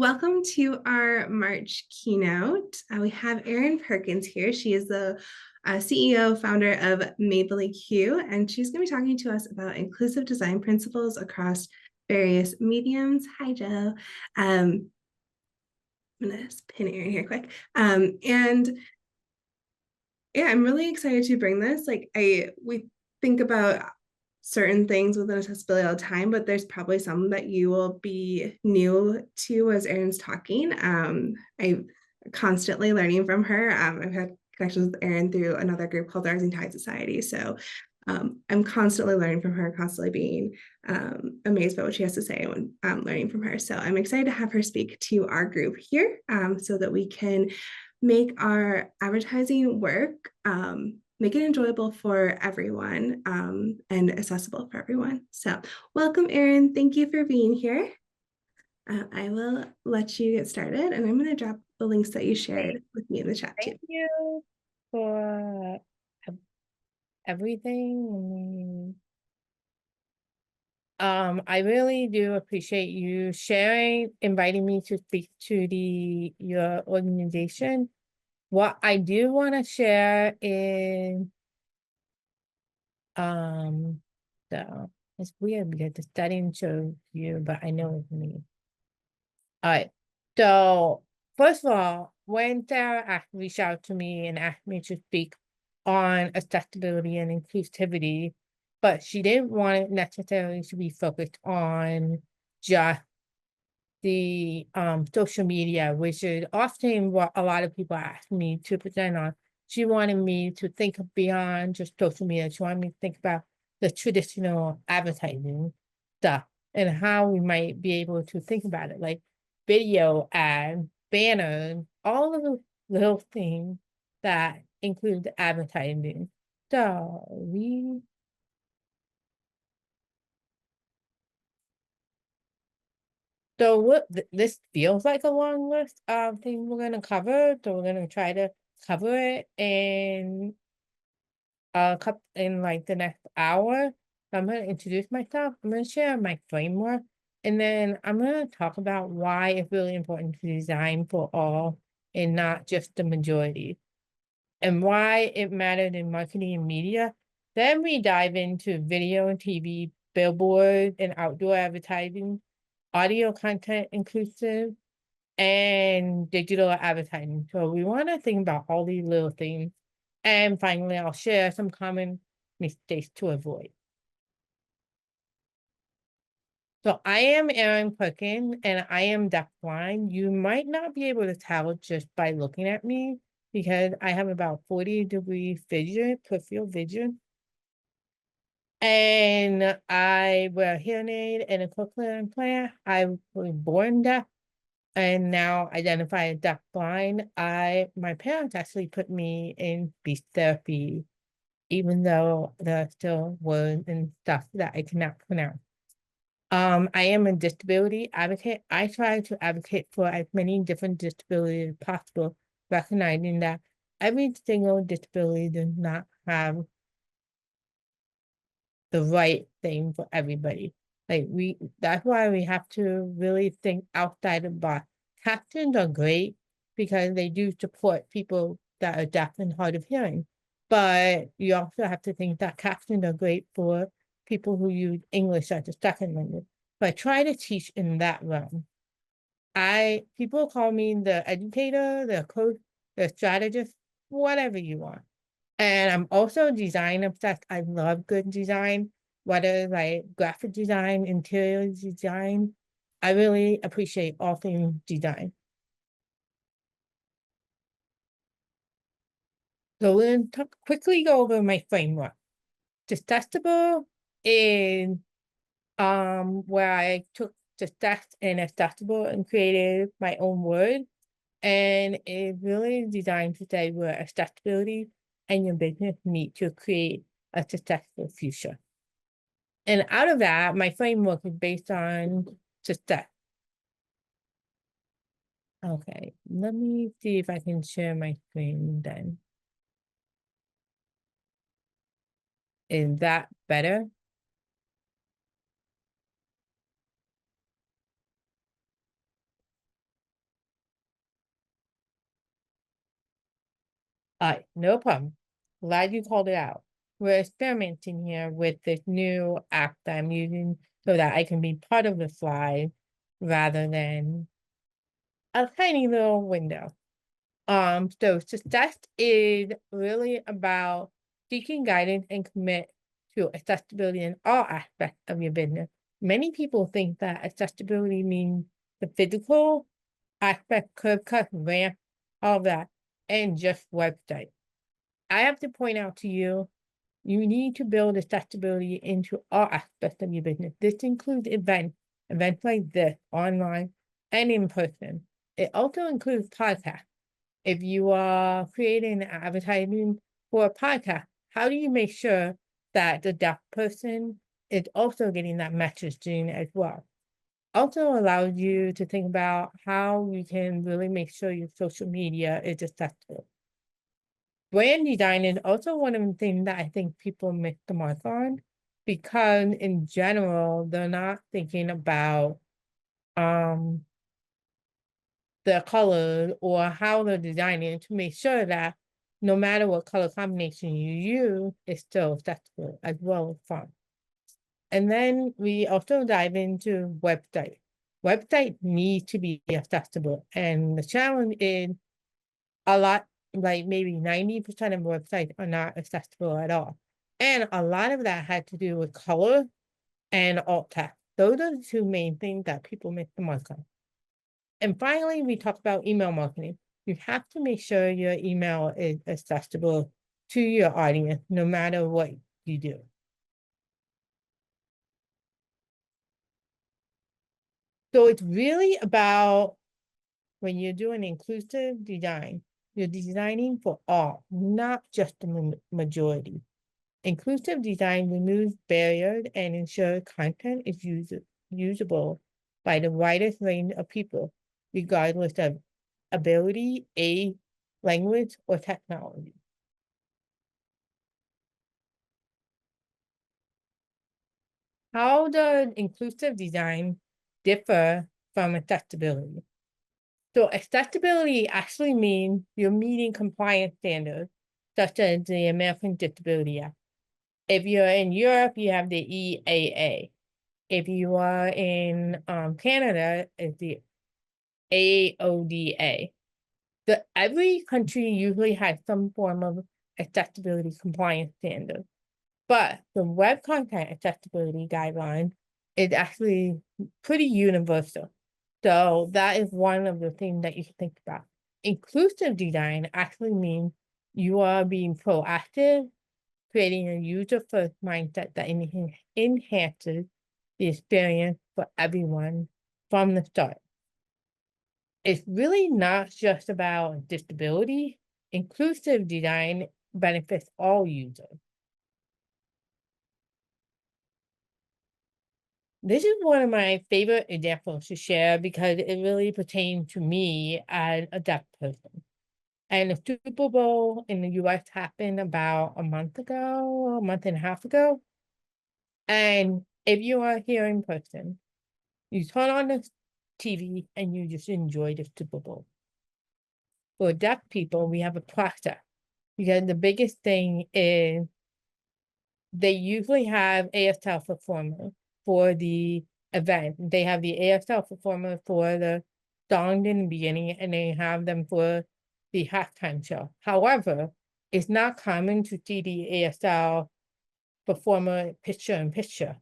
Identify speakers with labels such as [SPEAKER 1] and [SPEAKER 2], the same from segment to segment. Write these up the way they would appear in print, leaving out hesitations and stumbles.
[SPEAKER 1] welcome to our March keynote. We have Erin Perkins here. She is the CEO, founder of Mabley Q, and she's going to be talking to us about inclusive design principles across various mediums. Hi, Joe. I'm going to pin Erin here quick. And yeah, I'm really excited to bring this. We think about certain things within accessibility all the time, but there's probably some that you will be new to as Erin's talking. I'm constantly learning from her. I've had connections with Erin through another group called the Rising Tide Society. So I'm constantly learning from her, constantly being amazed by what she has to say when I'm learning from her. So I'm excited to have her speak to our group here so that we can make our advertising work, make it enjoyable for everyone and accessible for everyone. So welcome, Erin. Thank you for being here. I will let you get started, and I'm going to drop the links that you shared with me in the chat too.
[SPEAKER 2] Thank you for everything. I really do appreciate you inviting me to speak to your organization. What I do want to share is, so it's weird because the studying shows you, but I know it's me. All right. So first of all, when Sarah reached out to me and asked me to speak on accessibility and inclusivity, but she didn't want it necessarily to be focused on just the social media, which is often what a lot of people ask me to present on. She wanted me to think beyond just social media. She wanted me to think about the traditional advertising stuff and how we might be able to think about it, like video ads, banners, all of the little things that include the advertising. So what this feels like a long list of things we're gonna cover. So we're gonna try to cover it in like the next hour. So I'm gonna introduce myself. I'm gonna share my framework, and then I'm gonna talk about why it's really important to design for all and not just the majority, and why it mattered in marketing and media. Then we dive into video and TV, billboards and outdoor advertising, audio content inclusive, and digital advertising. So we want to think about all these little things. And finally, I'll share some common mistakes to avoid. So I am Erin Perkins, and I am deafblind. You might not be able to tell just by looking at me because I have about 40-degree vision, peripheral vision. And I wear a hearing aid and a cochlear implant. I was born deaf and now identify as deafblind. My parents actually put me in speech therapy, even though there are still words and stuff that I cannot pronounce. I am a disability advocate. I try to advocate for as many different disabilities as possible, recognizing that every single disability does not have the right thing for everybody. That's why we have to really think outside the box. Captions are great because they do support people that are deaf and hard of hearing. But you also have to think that captions are great for people who use English as a second language. So I try to teach in that realm. People call me the educator, the coach, the strategist, whatever you want. And I'm also design obsessed. I love good design, whether like graphic design, interior design. I really appreciate all things design. So we're going to quickly go over my framework. Accessible is where I took success and accessible and created my own word. And it's really designed to say where accessibility and your business meet to create a successful future. And out of that, my framework is based on success. Okay, let me see if I can share my screen then. Is that better? All right, no problem. Glad you called it out. We're experimenting here with this new app that I'm using so that I can be part of the slide rather than a tiny little window. So success is really about seeking guidance and commit to accessibility in all aspects of your business. Many people think that accessibility means the physical aspect, curb cut, ramp, all that, and just website. I have to point out to you, you need to build accessibility into all aspects of your business. This includes events like this, online and in person. It also includes podcasts. If you are creating advertising for a podcast, how do you make sure that the deaf person is also getting that messaging as well? Also allows you to think about how you can really make sure your social media is accessible. Brand design is also one of the things that I think people miss the mark on because in general, they're not thinking about the colors or how they're designing to make sure that no matter what color combination you use, it's still accessible as well as fun. And then we also dive into website. Website needs to be accessible. And the challenge is a lot, like maybe 90% of websites are not accessible at all. And a lot of that had to do with color and alt text. Those are the two main things that people miss the mark on. And finally, we talk about email marketing. You have to make sure your email is accessible to your audience, no matter what you do. So it's really about when you're doing inclusive design, you're designing for all, not just the majority. Inclusive design removes barriers and ensures content is usable by the widest range of people, regardless of ability, age, language, or technology. How does inclusive design differ from accessibility? So accessibility actually means you're meeting compliance standards, such as the American Disability Act. If you're in Europe, you have the EAA. If you are in Canada, it's the AODA. Every country usually has some form of accessibility compliance standard, but the web content accessibility guideline is actually pretty universal. So that is one of the things that you should think about. Inclusive design actually means you are being proactive, creating a user-first mindset that enhances the experience for everyone from the start. It's really not just about disability. Inclusive design benefits all users. This is one of my favorite examples to share because it really pertains to me as a deaf person. And the Super Bowl in the US happened about a month ago, a month and a half ago. And if you are a hearing person, you turn on the TV and you just enjoy the Super Bowl. For deaf people, we have a process because the biggest thing is they usually have ASL performers for the event. They have the ASL performer for the song in the beginning, and they have them for the halftime show. However, it's not common to see the ASL performer picture in picture.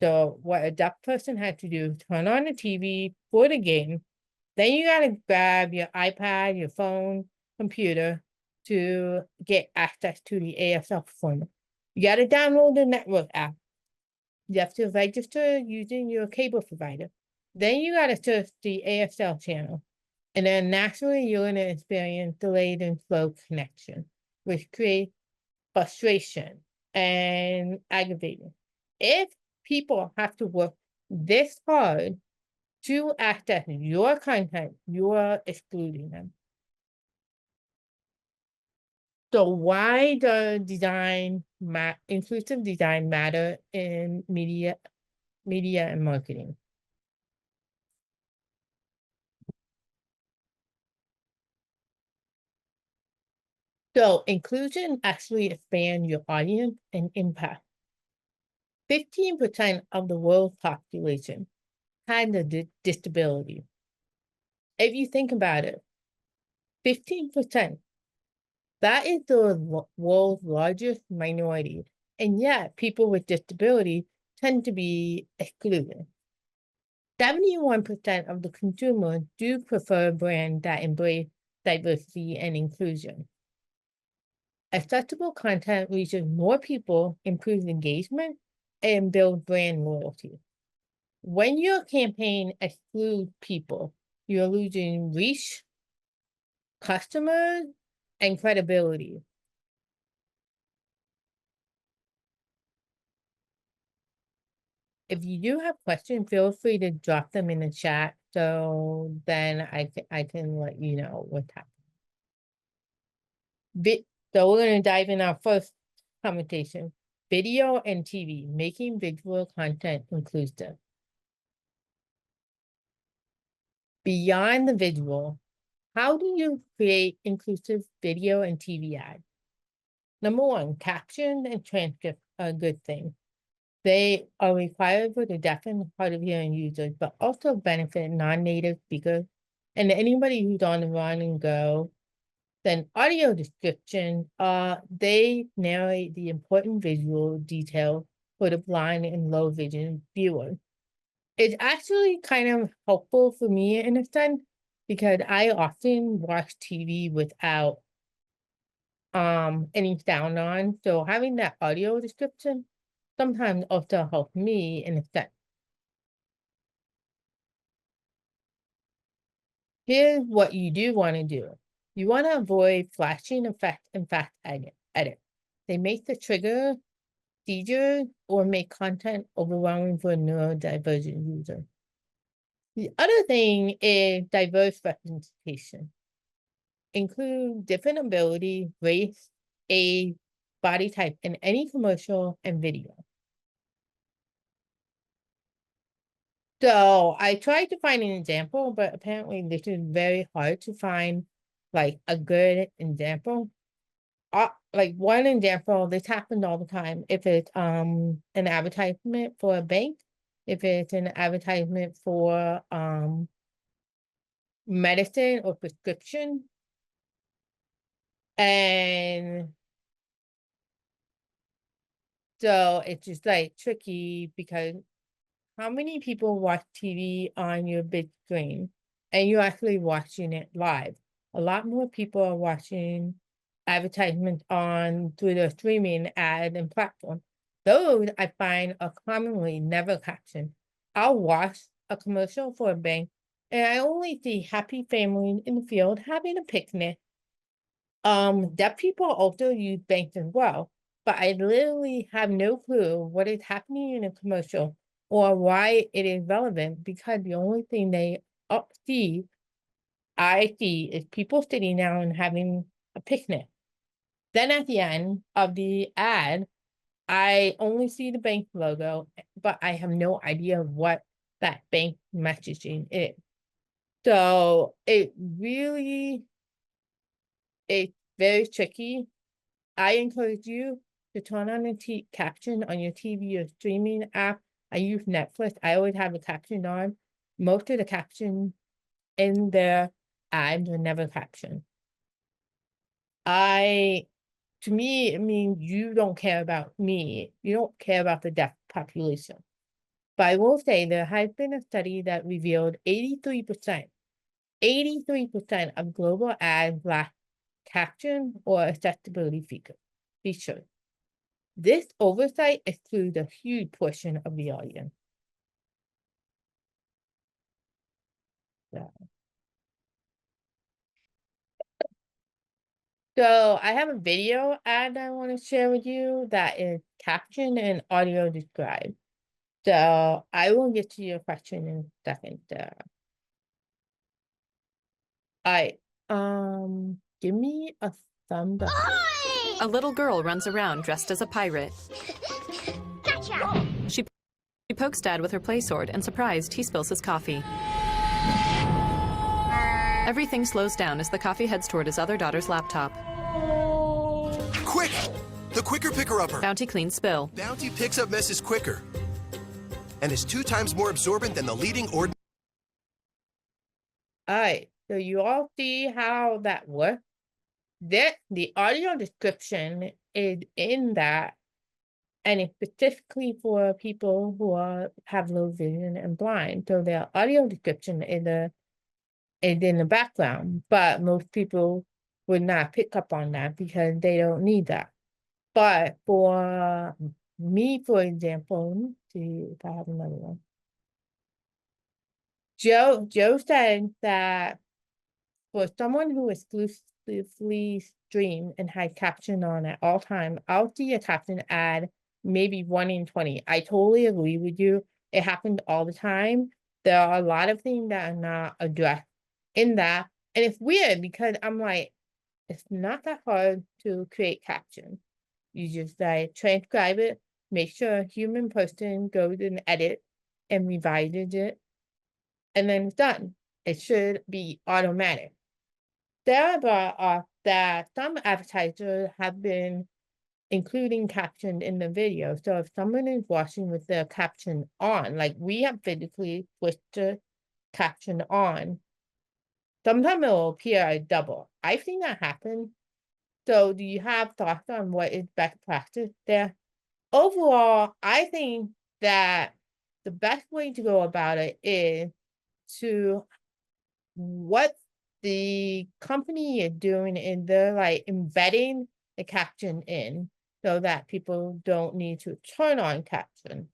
[SPEAKER 2] So what a deaf person had to do, turn on the TV for the game, then you gotta grab your iPad, your phone, computer to get access to the ASL performer. You gotta download the network app. You have to register using your cable provider. Then you gotta search the ASL channel. And then naturally you're gonna experience delayed and slow connection, which creates frustration and aggravating. If people have to work this hard to access your content, you are excluding them. So why does inclusive design matter in media and marketing? So inclusion actually expands your audience and impact. 15% of the world's population had a disability. If you think about it, 15%, that is the world's largest minority. And yet people with disability tend to be excluded. 71% of the consumers do prefer brands that embrace diversity and inclusion. Accessible content reaches more people, improves engagement, and builds brand loyalty. When your campaign excludes people, you're losing reach, customers, and credibility. If you do have questions, feel free to drop them in the chat so then I can let you know what's happening. So we're going to dive in our first conversation. Video and TV, making visual content inclusive. Beyond the visual, how do you create inclusive video and TV ads? Number one, captions and transcripts are a good thing. They are required for the deaf and hard of hearing users, but also benefit non-native speakers and anybody who's on the run and go. Then audio description, they narrate the important visual detail for the blind and low vision viewers. It's actually kind of helpful for me in a sense because I often watch TV without any sound on. So having that audio description sometimes also helps me in a sense. Here's what you do want to do. You want to avoid flashing effects and fast edit. They make the trigger seizures or make content overwhelming for a neurodivergent user. The other thing is diverse representation. Include different ability, race, age, body type in any commercial and video. So I tried to find an example, but apparently this is very hard to find like a good example. Like one example, this happens all the time. If it's an advertisement for a bank, if it's an advertisement for medicine or prescription, and so it's just like tricky because how many people watch TV on your big screen and you're actually watching it live? A lot more people are watching advertisements on through the streaming ad and platform. Those I find are commonly never captioned. I'll watch a commercial for a bank and I only see happy families in the field having a picnic. Deaf people also use banks as well, but I literally have no clue what is happening in a commercial or why it is relevant because the only thing I see is people sitting down and having a picnic. Then at the end of the ad, I only see the bank logo, but I have no idea what that bank messaging is. So it's very tricky. I encourage you to turn on the caption on your TV or streaming app. I use Netflix. I always have the caption on. Most of the captions in their ads are never captioned. To me, it means you don't care about me. You don't care about the deaf population. But I will say there has been a study that revealed 83% of global ads lack caption or accessibility features. This oversight excludes a huge portion of the audience. So I have a video ad I want to share with you that is captioned and audio described. So I will get to your question in a second. Give me a thumbs up.
[SPEAKER 3] A little girl runs around dressed as a pirate.
[SPEAKER 4] Gotcha!
[SPEAKER 3] She pokes Dad with her play sword, and surprised, he spills his coffee. Everything slows down as the coffee heads toward his other daughter's laptop.
[SPEAKER 5] Quick! The quicker picker-upper.
[SPEAKER 3] Bounty cleans spill.
[SPEAKER 5] Bounty picks up messes quicker and is 2 times more absorbent than the leading ordinary.
[SPEAKER 2] All right, so you all see how that works. The audio description is in that, and it's specifically for people who have low vision and blind. So their audio description is in the background, but most people would not pick up on that because they don't need that. But for me, for example, let me see if I have another one. Joe said that for someone who exclusively stream and has caption on at all time, I'll see a caption ad maybe 1 in 20. I totally agree with you. It happens all the time. There are a lot of things that are not addressed in that. And it's weird because I'm like, it's not that hard to create captions. You just like transcribe it, make sure a human person goes and edit and revises it, and then it's done. It should be automatic. There are that some advertisers have been including caption in the video. So if someone is watching with their caption on, like we have physically switched the caption on, sometimes it will appear as double. I've seen that happen. So do you have thoughts on what is best practice there? Overall, I think that the best way to go about it is to what the company is doing, and they're like embedding the caption in so that people don't need to turn on caption.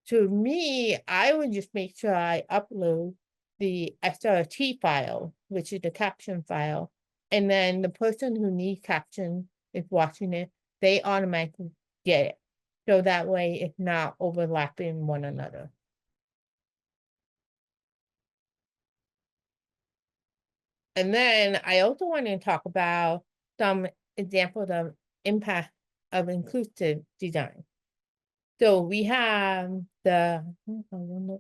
[SPEAKER 2] To me, I would just make sure I upload the SRT file, which is the caption file, and then the person who needs caption is watching it, they automatically get it. So that way it's not overlapping one another. And then I also want to talk about some examples of impact of inclusive design. So we have the, I wonder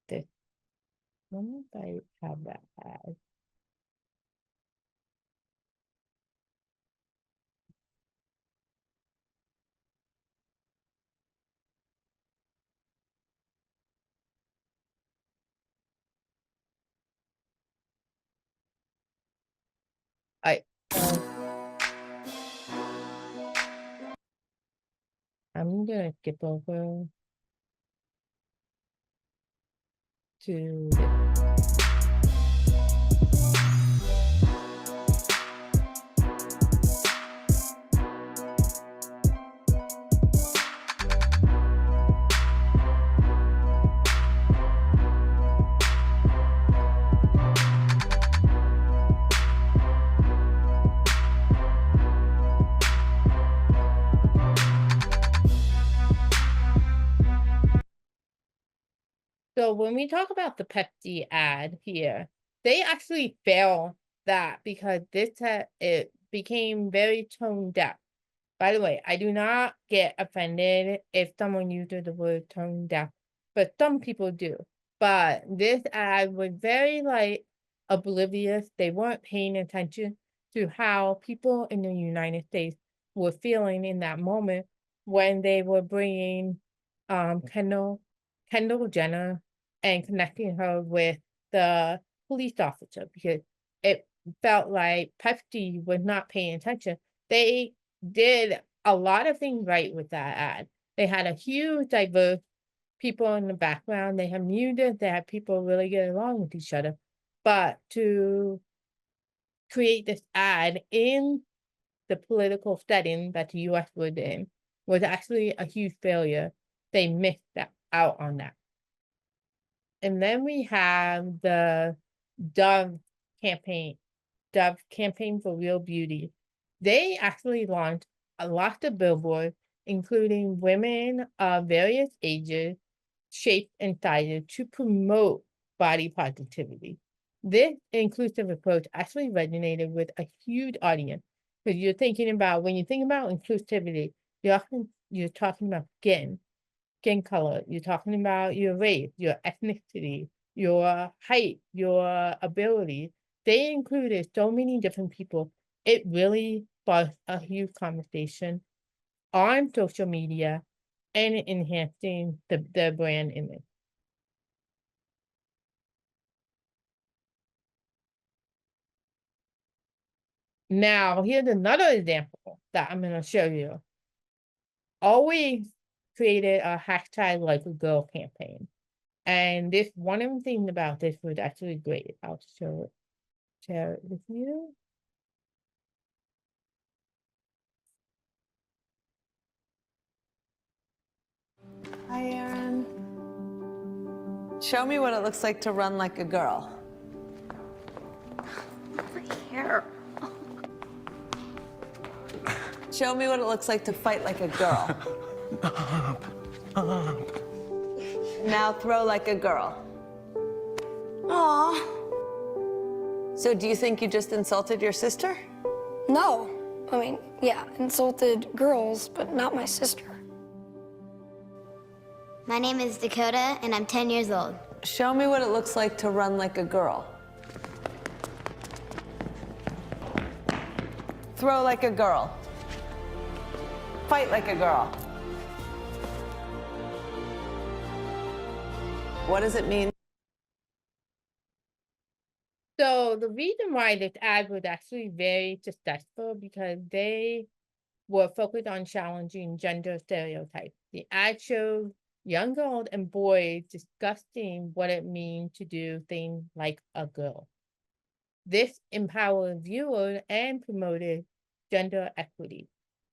[SPEAKER 2] if I have that as. I'm gonna skip over to So when we talk about the Pepsi ad here, they actually fail that because it became very tone deaf. By the way, I do not get offended if someone uses the word tone deaf, but some people do. But this ad was very like oblivious. They weren't paying attention to how people in the United States were feeling in that moment when they were bringing Kendall Jenner and connecting her with the police officer, because it felt like Pepsi was not paying attention. They did a lot of things right with that ad. They had a huge diverse people in the background. They had music. They had people really get along with each other. But to create this ad in the political setting that the US was in was actually a huge failure. They missed out on that. And then we have the Dove campaign for Real Beauty. They actually launched a lot of billboards, including women of various ages, shapes, and sizes to promote body positivity. This inclusive approach actually resonated with a huge audience, because you're thinking about, when you think about inclusivity, you're talking about skin color, you're talking about your race, your ethnicity, your height, your ability. They included so many different people. It really sparks a huge conversation on social media and enhancing their brand image. Now, here's another example that I'm going to show you. Always created a hashtag like a girl campaign. And this one of the things about this was actually great. I'll share it with you.
[SPEAKER 6] Hi, Erin. Show me what it looks like to run like a girl.
[SPEAKER 4] My hair.
[SPEAKER 6] Show me what it looks like to fight like a girl. Now throw like a girl.
[SPEAKER 4] Aw.
[SPEAKER 6] So do you think you just insulted your sister?
[SPEAKER 7] No. I mean, yeah, insulted girls, but not my sister.
[SPEAKER 4] My name is Dakota, and I'm 10 years old.
[SPEAKER 6] Show me what it looks like to run like a girl. Throw like a girl. Fight like a girl. What does it mean?
[SPEAKER 2] So the reason why this ad was actually very successful because they were focused on challenging gender stereotypes. The ad showed young girls and boys discussing what it means to do things like a girl. This empowered viewers and promoted gender equity.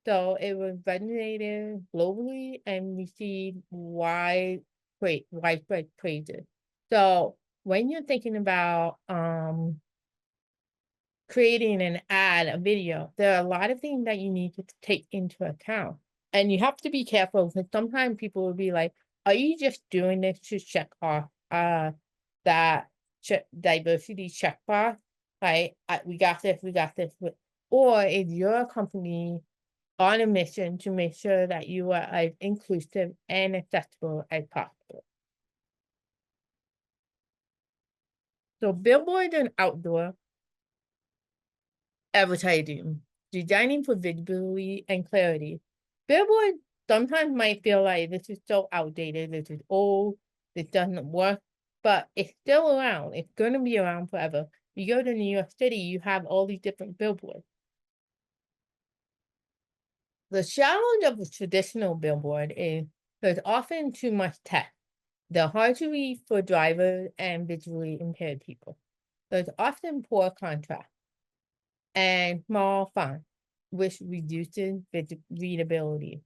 [SPEAKER 2] So it was resonated globally and received widespread praises. So when you're thinking about creating an ad, a video, there are a lot of things that you need to take into account. And you have to be careful because sometimes people will be like, are you just doing this to check off that diversity checkbox? Right? We got this. Or is your company on a mission to make sure that you are as inclusive and accessible as possible? So billboards and outdoor advertising, designing for visibility and clarity. Billboards sometimes might feel like this is so outdated, this is old, this doesn't work, but it's still around. It's going to be around forever. You go to New York City, you have all these different billboards. The challenge of a traditional billboard is there's often too much text. They're hard to read for drivers and visually impaired people. There's often poor contrast and small font, which reduces readability.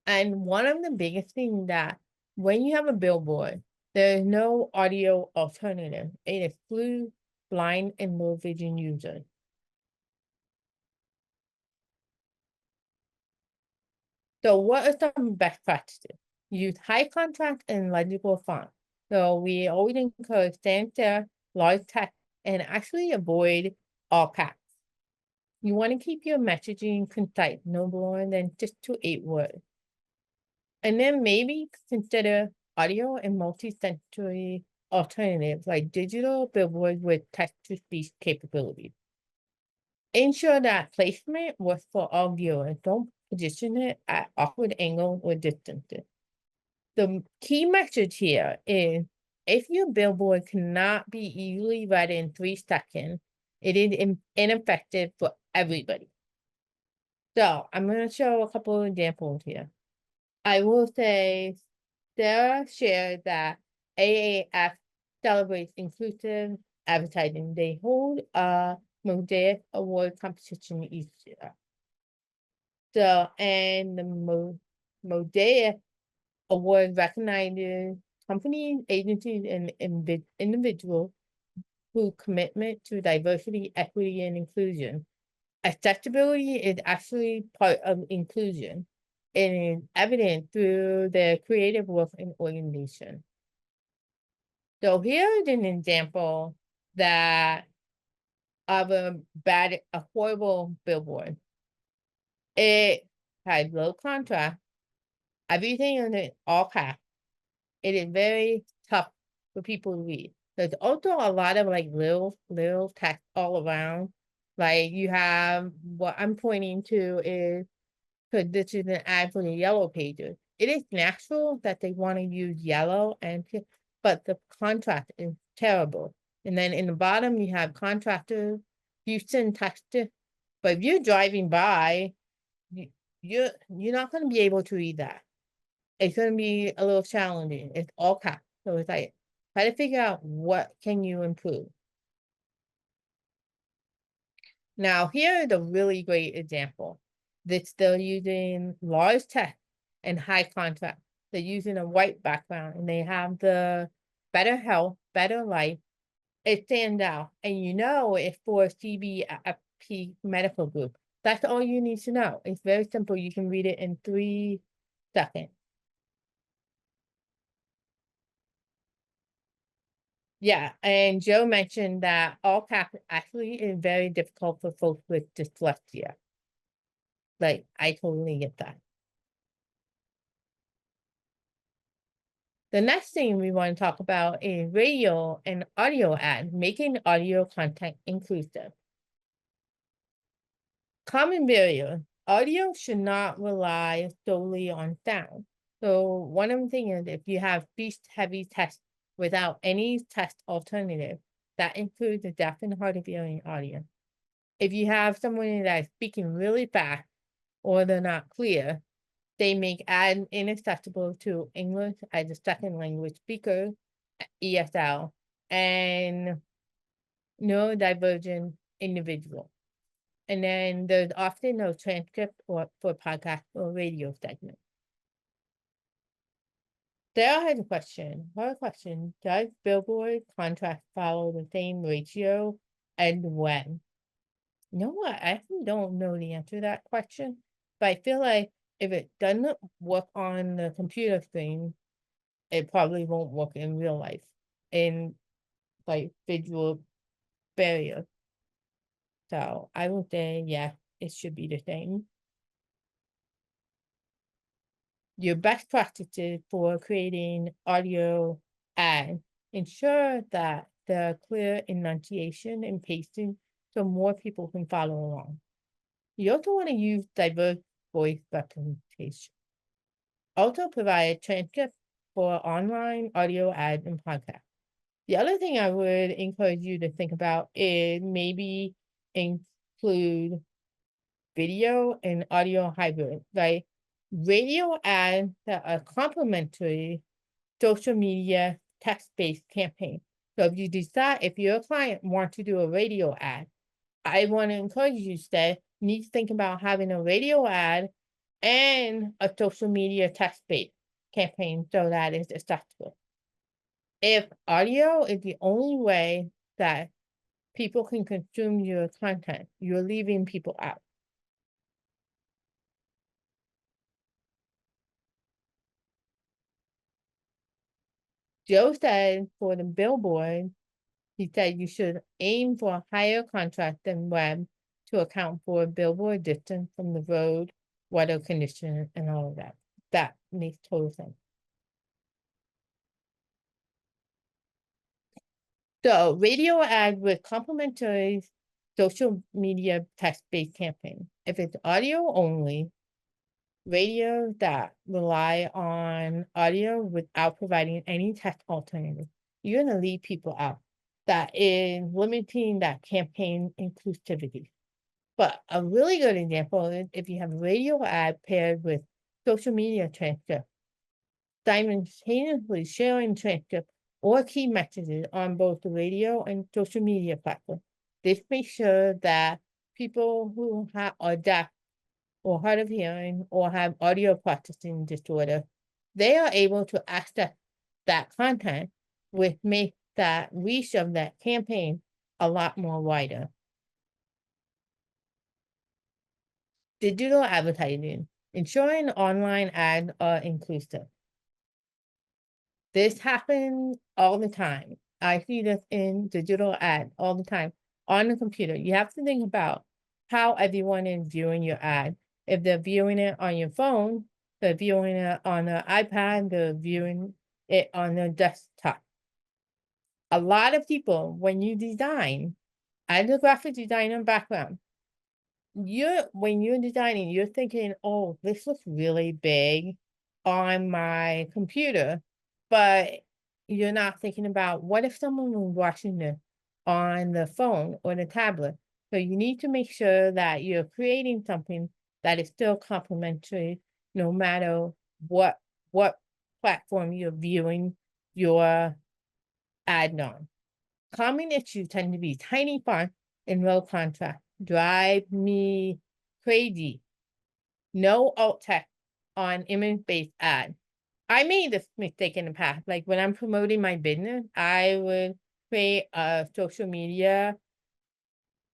[SPEAKER 2] And one of the biggest things that when you have a billboard, there is no audio alternative. It excludes blind and low vision users. So what are some best practices? Use high contrast and legible font. So we always encourage sans serif, large text, and actually avoid all caps. You want to keep your messaging concise, no more than 6 to 8 words. And then maybe consider audio and multi-sensory alternatives like digital billboards with text-to-speech capabilities. Ensure that placement works for all viewers. Don't position it at awkward angles or distances. The key message here is if your billboard cannot be easily read in 3 seconds, it is ineffective for everybody. So I'm going to show a couple of examples here. I will say Sarah shared that AAF celebrates inclusive advertising. They hold a Mosaic Award competition each year. So, and the Mosaic Award recognizes companies, agencies, and individuals whose commitment to diversity, equity, and inclusion. Accessibility is actually part of inclusion and is evident through their creative work and organization. So here is an example that of a horrible billboard. It had low contrast, everything in it all caps. It is very tough for people to read. There's also a lot of like little text all around Like you have what I'm pointing to is because this is an ad for the yellow pages. It is natural that they want to use yellow but the contrast is terrible. And then in the bottom you have contractor, Houston, Texas. But if you're driving by, you, you're not going to be able to read that. It's going to be a little challenging. It's all caps. So it's like, try to figure out what can you improve. Now, here is a really great example. They're using large text and high contrast. They're using a white background and they have the better health, better life. It stands out. And you know it's for CBP medical group. That's all you need to know. It's very simple. You can read it in 3 seconds. Yeah, and Joe mentioned that all caps actually is very difficult for folks with dyslexia. Like, I totally get that. The next thing we want to talk about is radio and audio ads, making audio content inclusive. Common barrier, audio should not rely solely on sound. So one of the things is if you have speech-heavy text without any text alternative, that includes the deaf and hard of hearing audience. If you have someone that is speaking really fast or they're not clear, they make ads inaccessible to English as a second language speaker, ESL, and neurodivergent individual. And then there's often no transcript or for podcast or radio segment. Sarah has a question. Her question, does billboard contract follow the same ratio as when? You know what? I actually don't know the answer to that question, but I feel like if it doesn't work on the computer screen, it probably won't work in real life in like visual barrier. So I would say, yeah, it should be the same. Your best practices for creating audio ads, ensure that the clear enunciation and pacing so more people can follow along. You also want to use diverse voice representation. Also provide transcripts for online audio ads and podcasts. The other thing I would encourage you to think about is maybe include video and audio hybrid, like radio ads that are complementary social media text-based campaign. So if you decide, if your client wants to do a radio ad, I want to encourage you to say, you need to think about having a radio ad and a social media text-based campaign so that it's accessible. If audio is the only way that people can consume your content, you're leaving people out. Joe said for the billboard, he said you should aim for a higher contrast than web to account for billboard distance from the road, weather conditions, and all of that. That makes total sense. So radio ad with complementary social media text-based campaign. If it's audio only, radio that rely on audio without providing any text alternative, you're gonna leave people out. That is limiting that campaign inclusivity. But a really good example is if you have a radio ad paired with social media transcript, simultaneously sharing transcript or key messages on both the radio and social media platform. This makes sure that people who are deaf or hard of hearing or have audio processing disorder, they are able to access that content, which makes that reach of that campaign a lot more wider. Digital advertising, ensuring online ads are inclusive. This happens all the time. I see this in digital ad all the time on the computer. You have to think about how everyone is viewing your ad. If they're viewing it on your phone, they're viewing it on an iPad, they're viewing it on their desktop. A lot of people, when you design, as a graphic designer background, when you're designing, you're thinking, oh, this looks really big on my computer, but you're not thinking about what if someone was watching it on the phone or the tablet. So you need to make sure that you're creating something that is still complementary, no matter what platform you're viewing your ad on. Common issues tend to be tiny font and low contrast. Drive me crazy. No alt text on image-based ad. I made this mistake in the past. Like when I'm promoting my business, I would create a social media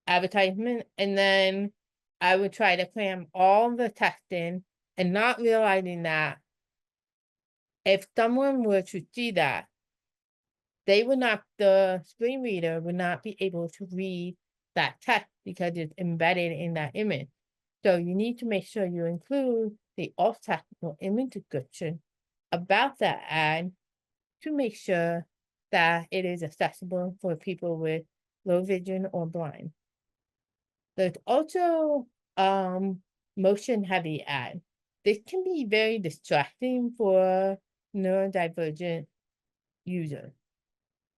[SPEAKER 2] advertisement and then I would try to cram all the text in and not realizing that if someone were to see that, the screen reader would not be able to read that text because it's embedded in that image. So you need to make sure you include the alt text or image description about that ad to make sure that it is accessible for people with low vision or blind. There's also motion heavy ad. This can be very distracting for neurodivergent users.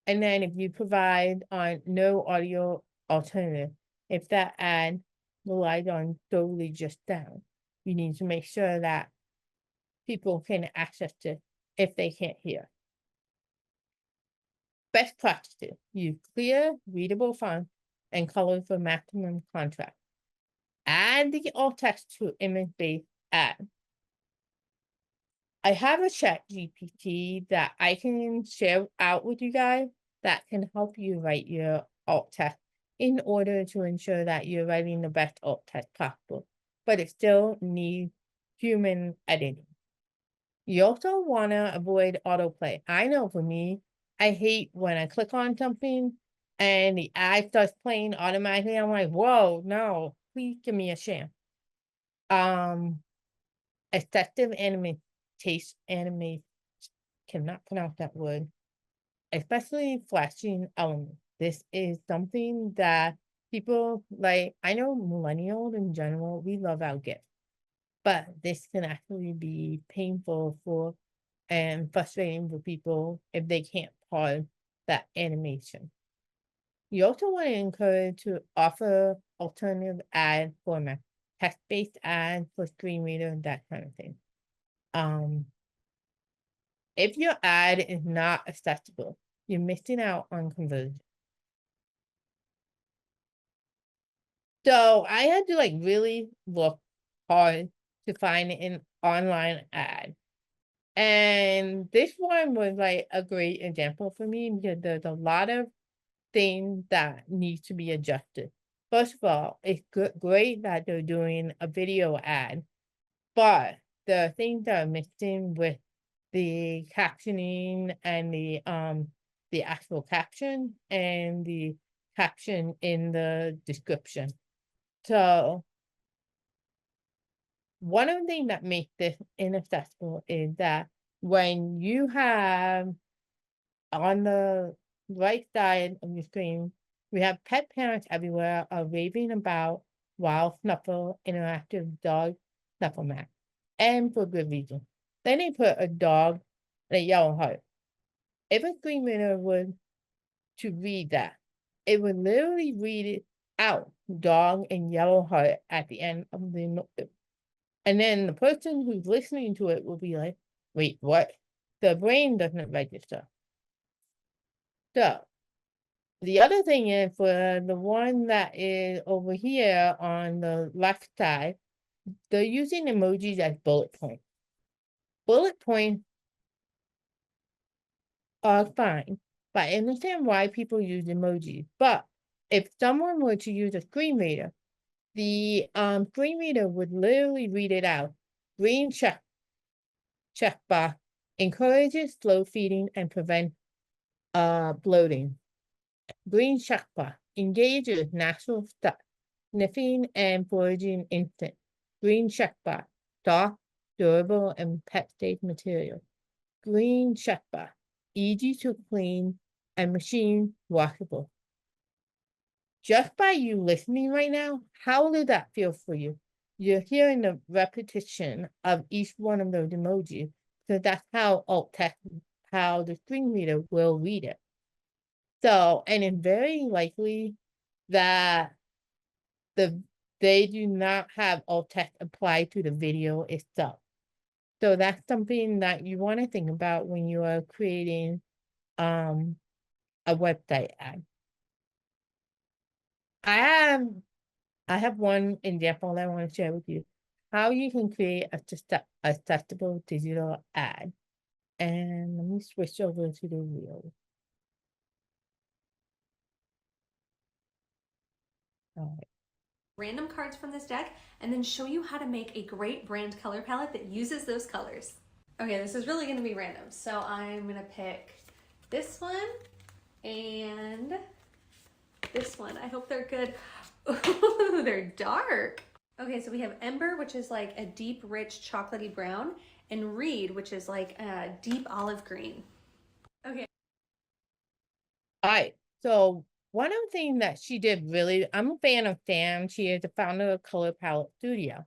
[SPEAKER 2] And then if you provide on no audio alternative, if that ad relies on solely just sound, you need to make sure that people can access it if they can't hear. Best practices: use clear, readable font and color for maximum contrast. Add the alt text to image-based ad. I have a chat GPT that I can share out with you guys that can help you write your alt text in order to ensure that you're writing the best alt text possible, but it still needs human editing. You also want to avoid autoplay. I know for me, I hate when I click on something and the ad starts playing automatically. I'm like, whoa, no, please give me a chance. Effective animate, cannot pronounce that word, especially flashing elements. This is something that people like, I know millennials in general, we love our GIF, but this can actually be painful for and frustrating for people if they can't pause that animation. You also want to encourage to offer alternative ad formats, text-based ads for screen reader, that kind of thing. If your ad is not accessible, you're missing out on conversion. So I had to like really look hard to find an online ad. And this one was like a great example for me because there's a lot of things that need to be adjusted. First of all, it's great that they're doing a video ad, but the things that are missing with the captioning and the actual caption and the caption in the description. So one of the things that makes this inaccessible is that when you have on the right side of your screen, we have pet parents everywhere are raving about Wild Snuffle interactive dog snuffle mat, and for good reason. Then they put a dog and a yellow heart. If a screen reader were to read that, it would literally read it out, dog and yellow heart at the end of the note. And then the person who's listening to it will be like, wait, what? The brain doesn't register. So the other thing is for the one that is over here on the left side, they're using emojis as bullet points. Bullet points are fine, but I understand why people use emojis. But if someone were to use a screen reader, the screen reader would literally read it out. Green checkbox encourages slow feeding and prevents bloating. Green checkbox engages natural sniffing and foraging instinct. Green checkbox soft, durable, and pet safe material. Green checkbox easy to clean and machine washable. just by you listening right now, how did that feel for you? You're hearing the repetition of each one of those emojis. So that's how alt text, how the screen reader will read it. So, and it's very likely that they do not have alt text applied to the video itself. So that's something that you want to think about when you are creating a website ad. I have one example that I want to share with you. How you can create a accessible digital ad. And let me switch over to the reel. All right.
[SPEAKER 8] Random cards from this deck and then show you how to make a great brand color palette that uses those colors. Okay, this is really going to be random. So I'm going to pick this one and this one. I hope they're good. Ooh, they're dark. Okay, so we have Ember, which is like a deep, rich, chocolatey brown, and Reed, which is like a deep olive green. Okay.
[SPEAKER 2] All right. So one of the things that she did really, I'm a fan of Sam. She is the founder of Color Palette Studio.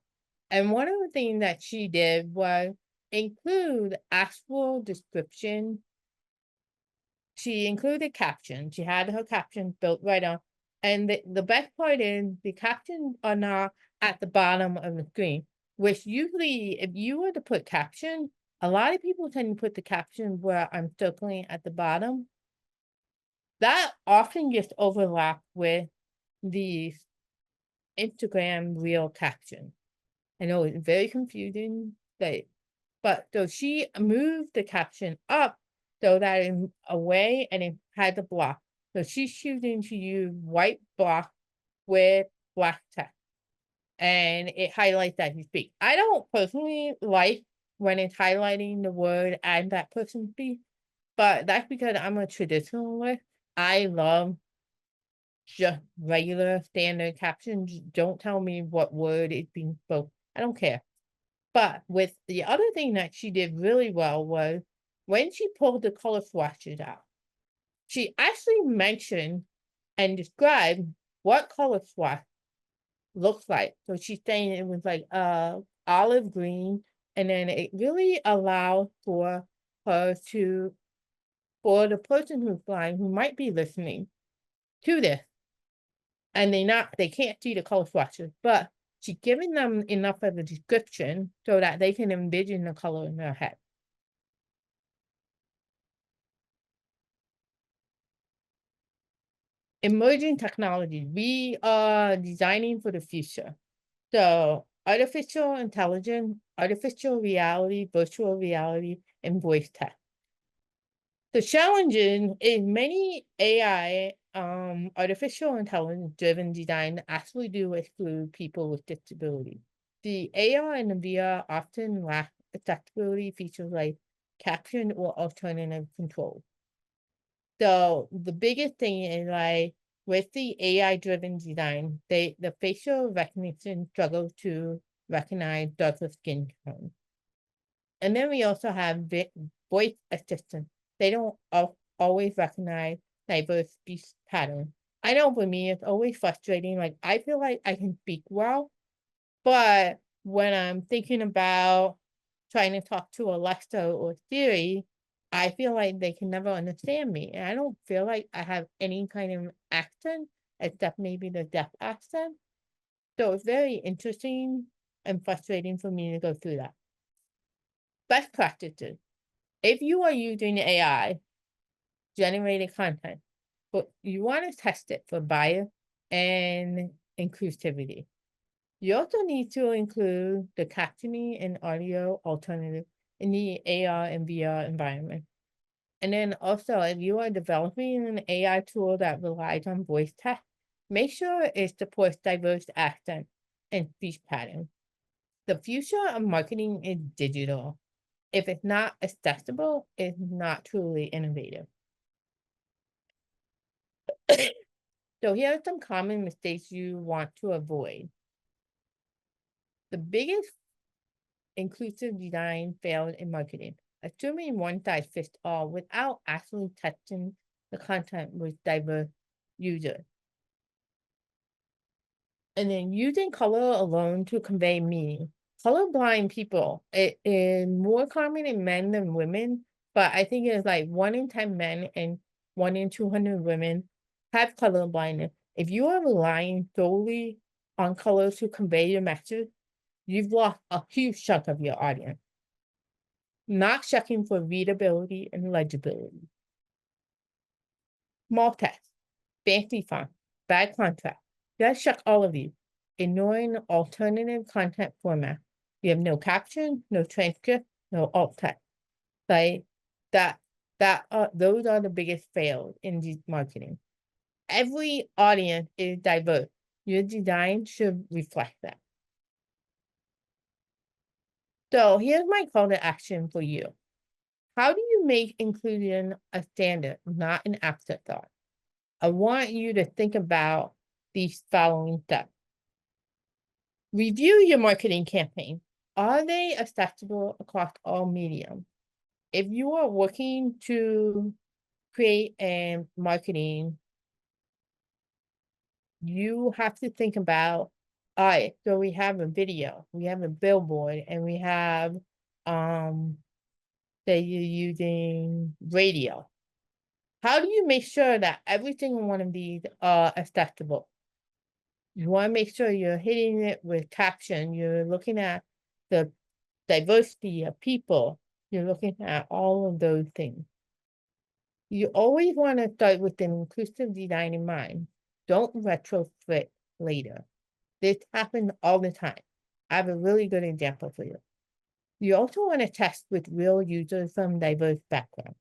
[SPEAKER 2] And one of the things that she did was include actual description. She included captions. She had her captions built right on. And the best part is the captions are not at the bottom of the screen, which usually if you were to put caption, a lot of people tend to put the caption where I'm circling at the bottom. That often gets overlapped with the Instagram reel caption. I know it's very confusing, but so she moved the caption up so that in away and it had the block. So she's choosing to use white block with black text. And it highlights as you speak. I don't personally like when it's highlighting the word and that person speaks, but that's because I'm a traditionalist. I love just regular standard captions. Don't tell me what word is being spoken. I don't care. But with the other thing that she did really well was when she pulled the color swatches out, she actually mentioned and described what color swatch looks like. So she's saying it was like olive green, and then it really allowed for her to, for the person who's blind who might be listening to this, and they can't see the color swatches, but she's giving them enough of a description so that they can envision the color in their head. Emerging technology. We are designing for the future. So artificial intelligence, artificial reality, virtual reality, and voice tech. The challenging is many AI, artificial intelligence driven design actually do exclude people with disabilities. The AR and the VR often lack accessibility features like caption or alternative control. So the biggest thing is like with the AI driven design, the facial recognition struggles to recognize darker skin tone. And then we also have voice assistants. They don't always recognize diverse speech patterns. I know for me, it's always frustrating. Like I feel like I can speak well, but when I'm thinking about trying to talk to Alexa or Siri, I feel like they can never understand me. And I don't feel like I have any kind of accent except maybe the deaf accent. So it's very interesting and frustrating for me to go through that. Best practices. If you are using AI generated content, but you want to test it for bias and inclusivity. You also need to include the captioning and audio alternative in the AR and VR environment. And then also, if you are developing an AI tool that relies on voice text, make sure it supports diverse accent and speech patterns. The future of marketing is digital. If it's not accessible, it's not truly innovative. So here are some common mistakes you want to avoid. The biggest inclusive design failed in marketing, assuming one size fits all without actually testing the content with diverse users. And then using color alone to convey meaning. Colorblind people, it is more common in men than women, but I think it's like 1 in 10 men and 1 in 200 women have color blindness. If you are relying solely on colors to convey your message, you've lost a huge chunk of your audience. Not checking for readability and legibility. Small text, fancy font, bad contrast. You gotta check all of these. Ignoring alternative content format. You have no caption, no transcript, no alt text. Like those are the biggest fails in these marketing. Every audience is diverse. Your design should reflect that. So here's my call to action for you. How do you make inclusion a standard, not an afterthought? I want you to think about these following steps. Review your marketing campaign. Are they accessible across all mediums? If you are working to create a marketing, you have to think about, all right, so we have a video, we have a billboard, and we have, say you're using radio. How do you make sure that every single one of these are accessible? You want to make sure you're hitting it with caption. You're looking at the diversity of people. You're looking at all of those things. You always want to start with an inclusive design in mind. Don't retrofit later. This happens all the time. I have a really good example for you. You also want to test with real users from diverse backgrounds.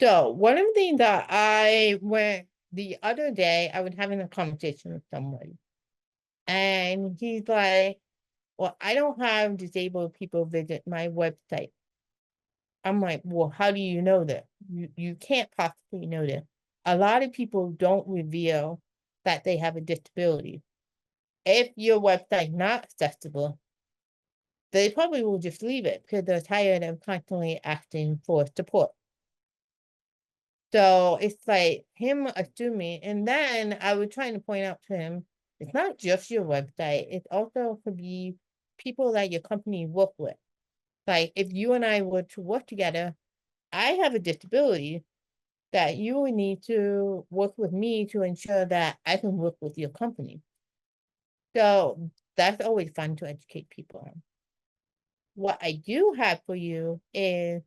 [SPEAKER 2] So one of the things that I went the other day, I was having a conversation with someone, and he's like, well, I don't have disabled people visit my website. I'm like, well, how do you know that? You can't possibly know that. A lot of people don't reveal that they have a disability. If your website not accessible, they probably will just leave it because they're tired of constantly asking for support. So it's like him assuming, and then I was trying to point out to him, it's not just your website, it also could be people that your company work with. Like if you and I were to work together, I have a disability that you would need to work with me to ensure that I can work with your company. So that's always fun to educate people on. What I do have for you is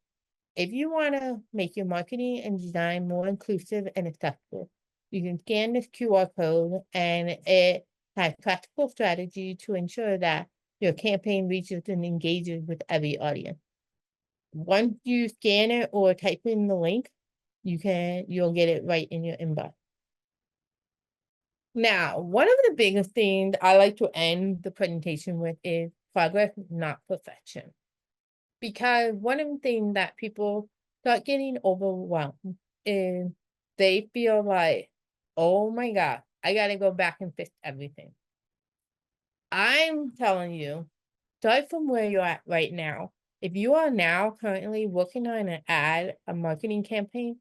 [SPEAKER 2] if you want to make your marketing and design more inclusive and accessible, you can scan this QR code and it has practical strategy to ensure that your campaign reaches and engages with every audience. Once you scan it or type in the link, you'll get it right in your inbox. Now, one of the biggest things I like to end the presentation with is progress, not perfection. Because one of the things that people start getting overwhelmed is they feel like, oh my God, I gotta go back and fix everything. I'm telling you, start from where you're at right now. If you are now currently working on an ad, a marketing campaign,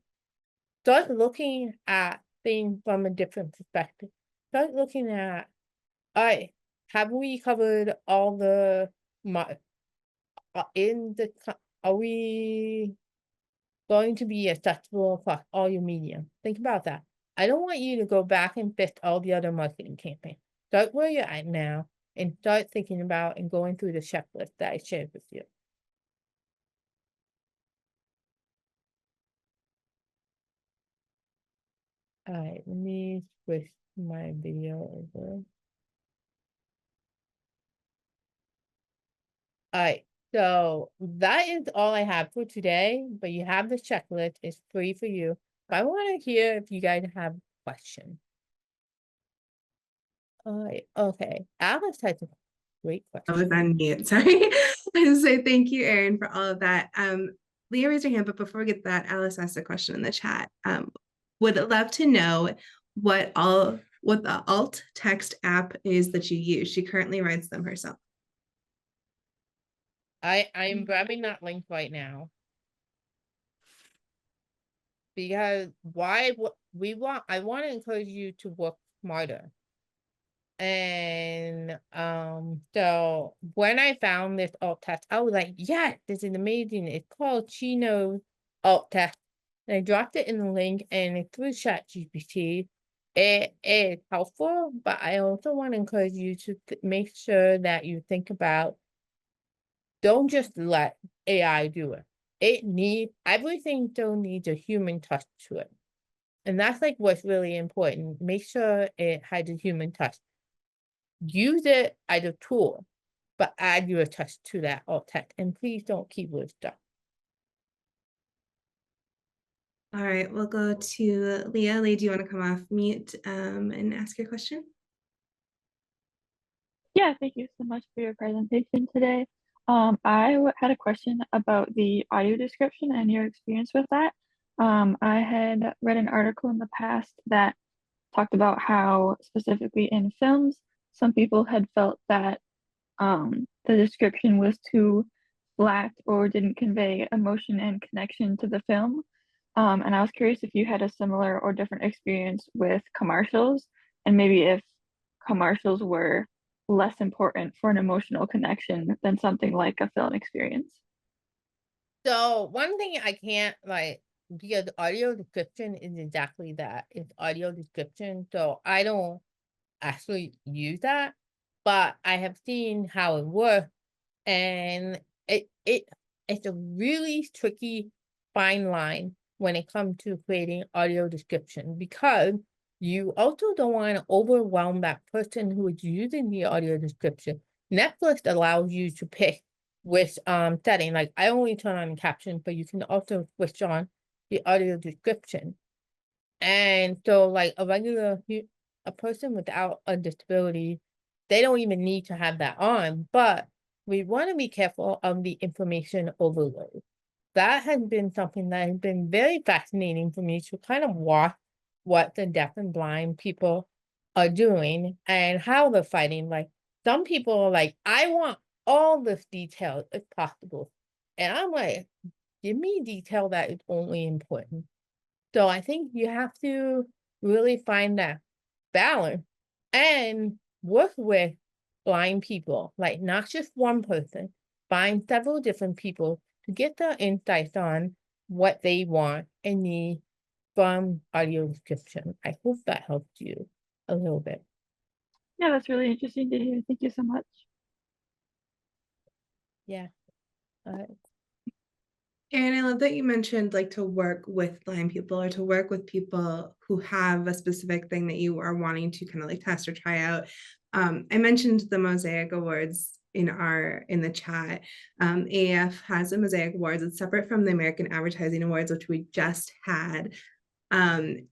[SPEAKER 2] start looking at things from a different perspective. Start looking at, all right, have we covered all the are we going to be accessible across all your media? Think about that. I don't want you to go back and fix all the other marketing campaigns. Start where you're at now and start thinking about and going through the checklist that I shared with you. All right, let me switch my video over. All right, so that is all I have for today, but you have the checklist. It's free for you. But I want to hear if you guys have questions. All right, okay. Alice has a great
[SPEAKER 1] I was
[SPEAKER 2] question.
[SPEAKER 1] on mute. Sorry. I just say thank you, Erin, for all of that. Leah raised her hand, but before we get that, Alice asked a question in the chat. Would love to know what the alt text app is that you use. She currently writes them herself.
[SPEAKER 2] I'm grabbing that link right now. Because I want to encourage you to work smarter. And so when I found this alt test, I was like, yes, this is amazing. It's called Chino alt test. And I dropped it in the link and it's through ChatGPT. It is helpful, but I also want to encourage you to make sure that you think about, don't just let AI do it. Everything still needs a human touch to it. And that's like what's really important. Make sure it has a human touch. Use it as a tool, but add your touch to that alt text. And please don't keyword stuff.
[SPEAKER 1] All right, we'll go to Leah. Leah, do you want to come off mute and ask your question?
[SPEAKER 9] Yeah, thank you so much for your presentation today. Had a question about the audio description and your experience with that. I had read an article in the past that talked about how specifically in films, some people had felt that the description was too flat or didn't convey emotion and connection to the film. And I was curious if you had a similar or different experience with commercials, and maybe if commercials were less important for an emotional connection than something like a film experience.
[SPEAKER 2] So one thing I can't because audio description is exactly that. It's audio description. So I don't actually use that, but I have seen how it works, and it's a really tricky fine line when it comes to creating audio description, because you also don't want to overwhelm that person who is using the audio description. Netflix allows you to pick which setting. Like, I only turn on caption, but you can also switch on the audio description. And so like a person without a disability, they don't even need to have that on, but we want to be careful of the information overload. That has been something that has been very fascinating for me, to kind of watch what the deaf and blind people are doing and how they're fighting. Like, some people are like, I want all this detail if possible. And I'm like, give me detail that is only important. So I think you have to really find that balance and work with blind people, like not just one person, find several different people to get their insights on what they want and need from audio description. I hope that helped you a little bit.
[SPEAKER 9] Yeah, that's really interesting to hear. Thank you so much.
[SPEAKER 2] Yeah.
[SPEAKER 1] And I love that you mentioned like to work with blind people or to work with people who have a specific thing that you are wanting to kind of like test or try out. I mentioned the Mosaic Awards in the chat. AF has a Mosaic Awards. It's separate from the American Advertising Awards, which we just had. And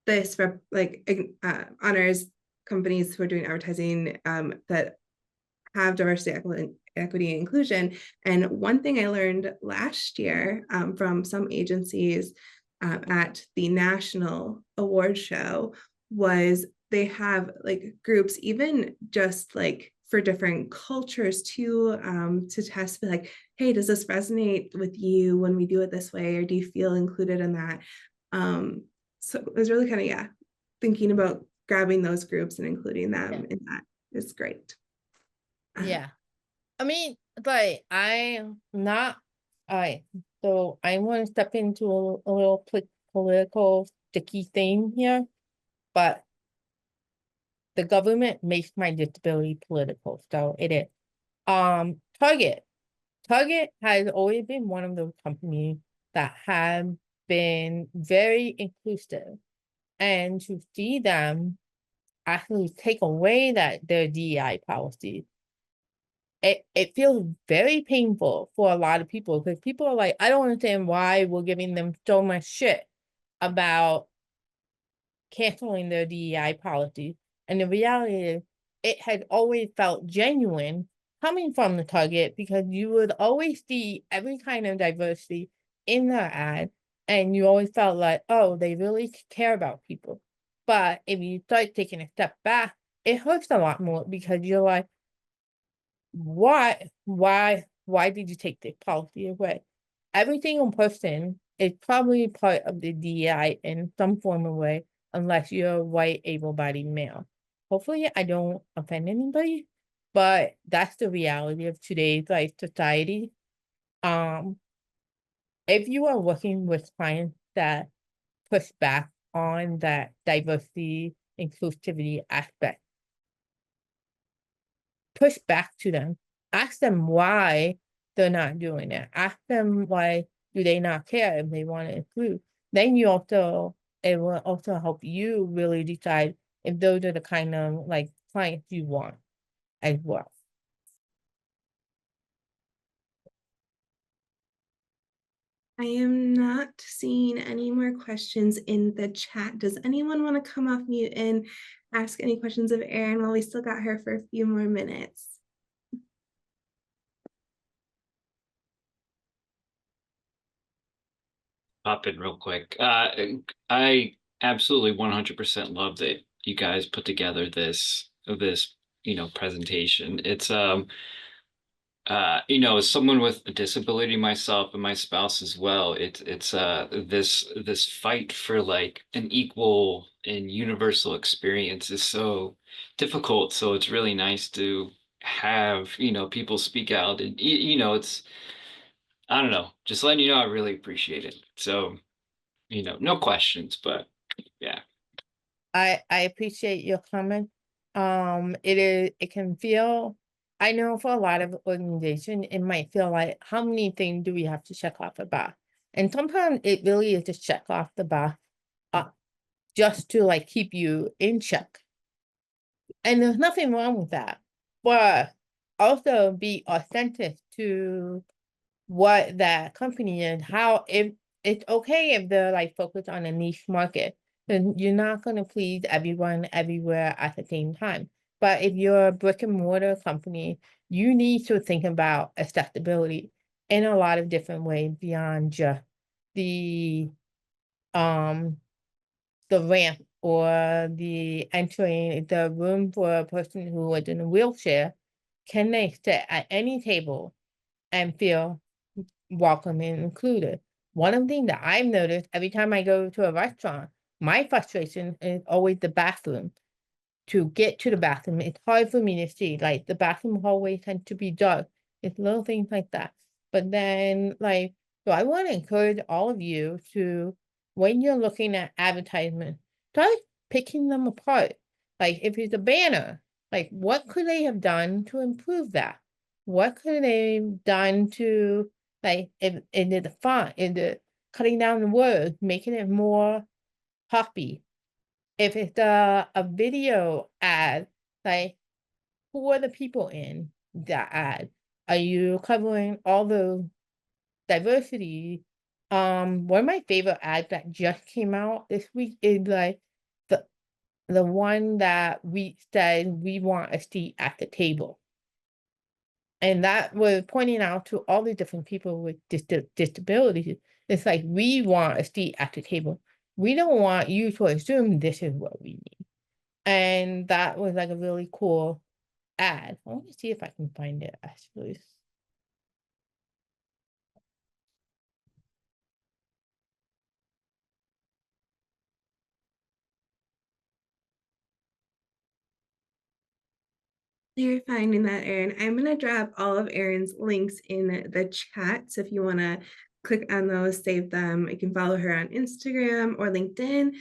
[SPEAKER 1] this honors companies who are doing advertising that have diversity, equity, and inclusion. And one thing I learned last year from some agencies at the national award show was they have like groups, even just like for different cultures to test, like, hey, does this resonate with you when we do it this way, or do you feel included in that? So it was really kind of thinking about grabbing those groups and including them in that is great.
[SPEAKER 2] Yeah. I mean, but I'm not, so I want to step into a little political sticky thing here, but the government makes my disability political, so it is. Target has always been one of those companies that have been very inclusive, and to see them actually take away their DEI policy, it feels very painful for a lot of people, because people are like, I don't understand why we're giving them so much shit about canceling their DEI policy. And the reality is, it had always felt genuine coming from the Target, because you would always see every kind of diversity in their ad, and you always felt like, oh, they really care about people. But if you start taking a step back, it hurts a lot more, because you're like, why did you take the policy away? Every single person is probably part of the DEI in some form or way, unless you're a white, able-bodied male. Hopefully, I don't offend anybody, but that's the reality of today's like society. If you are working with clients that push back on that diversity, inclusivity aspect, push back to them. Ask them why they're not doing it. Ask them why do they not care if they want to include. Then it will also help you really decide if those are the kind of like clients you want as well.
[SPEAKER 1] I am not seeing any more questions in the chat. Does anyone want to come off mute and ask any questions of Erin while we still got her for a few more minutes?
[SPEAKER 10] Pop in real quick. I absolutely 100% love that you guys put together this presentation. It's as someone with a disability myself and my spouse as well, it's this fight for like an equal and universal experience is so difficult. So it's really nice to have, people speak out and it's I don't know, just letting you know I really appreciate it. So, no questions, but yeah.
[SPEAKER 2] I appreciate your comment. It can feel, I know for a lot of organization, it might feel like how many things do we have to check off about? And sometimes it really is just check off the box, just to like keep you in check. And there's nothing wrong with that. But also be authentic to what that company is, how if it's okay if they're like focused on a niche market, then you're not going to please everyone everywhere at the same time. But if you're a brick and mortar company, you need to think about accessibility in a lot of different ways beyond just the ramp or the entering the room for a person who is in a wheelchair. Can they sit at any table and feel welcome and included? One of the things that I've noticed every time I go to a restaurant, my frustration is always the bathroom. To get to the bathroom, it's hard for me to see. Like the bathroom hallways tend to be dark. It's little things like that. But then, like, so I want to encourage all of you to, when you're looking at advertisements, start picking them apart. Like if it's a banner, like what could they have done to improve that? What could they have done to, like, if in the font, in the cutting down the words, making it more poppy? If it's a video ad, like who are the people in that ad? Are you covering all the diversity? One of my favorite ads that just came out this week is like the the one that we said we want a seat at the table. And that was pointing out to all the different people with disabilities. It's like we want a seat at the table. We don't want you to assume this is what we need. And that was like a really cool ad. I want to see if I can find it actually.
[SPEAKER 1] You're finding that, Erin. I'm going to drop all of Erin's links in the chat. So if you want to click on those, save them, you can follow her on Instagram or LinkedIn,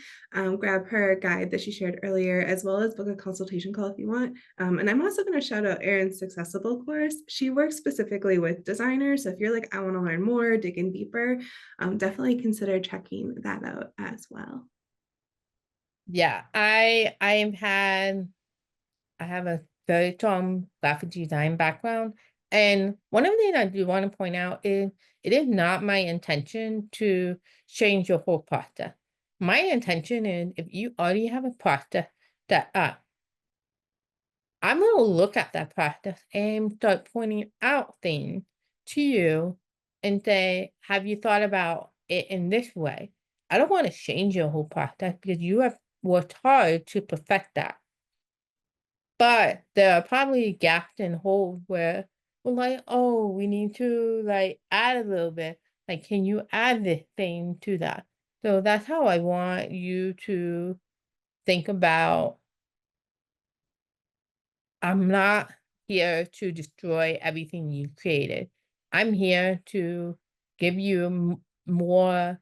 [SPEAKER 1] grab her guide that she shared earlier, as well as book a consultation call if you want. And I'm also going to shout out Erin's Accessible course. She works specifically with designers. So if you're like, I want to learn more, dig in deeper, definitely consider checking that out as well.
[SPEAKER 2] Yeah, I have a very strong graphic design background. And one of the things I do want to point out is it is not my intention to change your whole process. My intention is if you already have a process that I'm going to look at that process and start pointing out things to you and say, have you thought about it in this way? I don't want to change your whole process because you have worked hard to perfect that. But there are probably gaps and holes where we're like, oh, we need to like add a little bit. Like, can you add this thing to that? So that's how I want you to think about, I'm not here to destroy everything you created. I'm here to give you more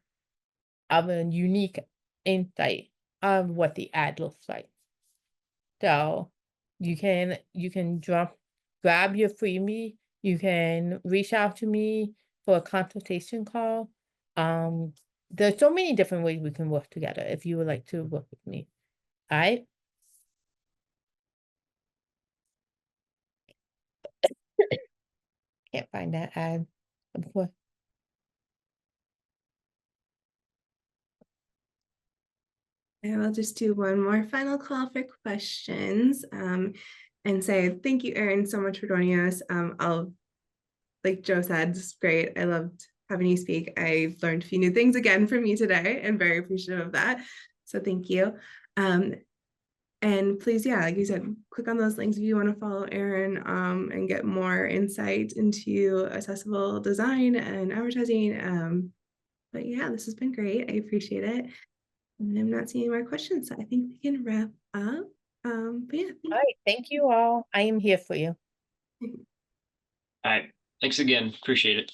[SPEAKER 2] of a unique insight of what the ad looks like. So you can grab your freebie, you can reach out to me for a consultation call. There's so many different ways we can work together if you would like to work with me. All right. Can't find that ad. Of course.
[SPEAKER 1] And I'll just do one more final call for questions, and say thank you, Erin, so much for joining us. Like Joe said, it's great. I loved having you speak. I learned a few new things again from you today and very appreciative of that. So thank you. And please, yeah, like you said, click on those links if you want to follow Erin and get more insight into accessible design and advertising. But yeah, this has been great. I appreciate it. And I'm not seeing any more questions, so I think we can wrap up. But yeah,
[SPEAKER 2] All right. Thank you all. I am here for you.
[SPEAKER 10] All right. Thanks again. Appreciate it.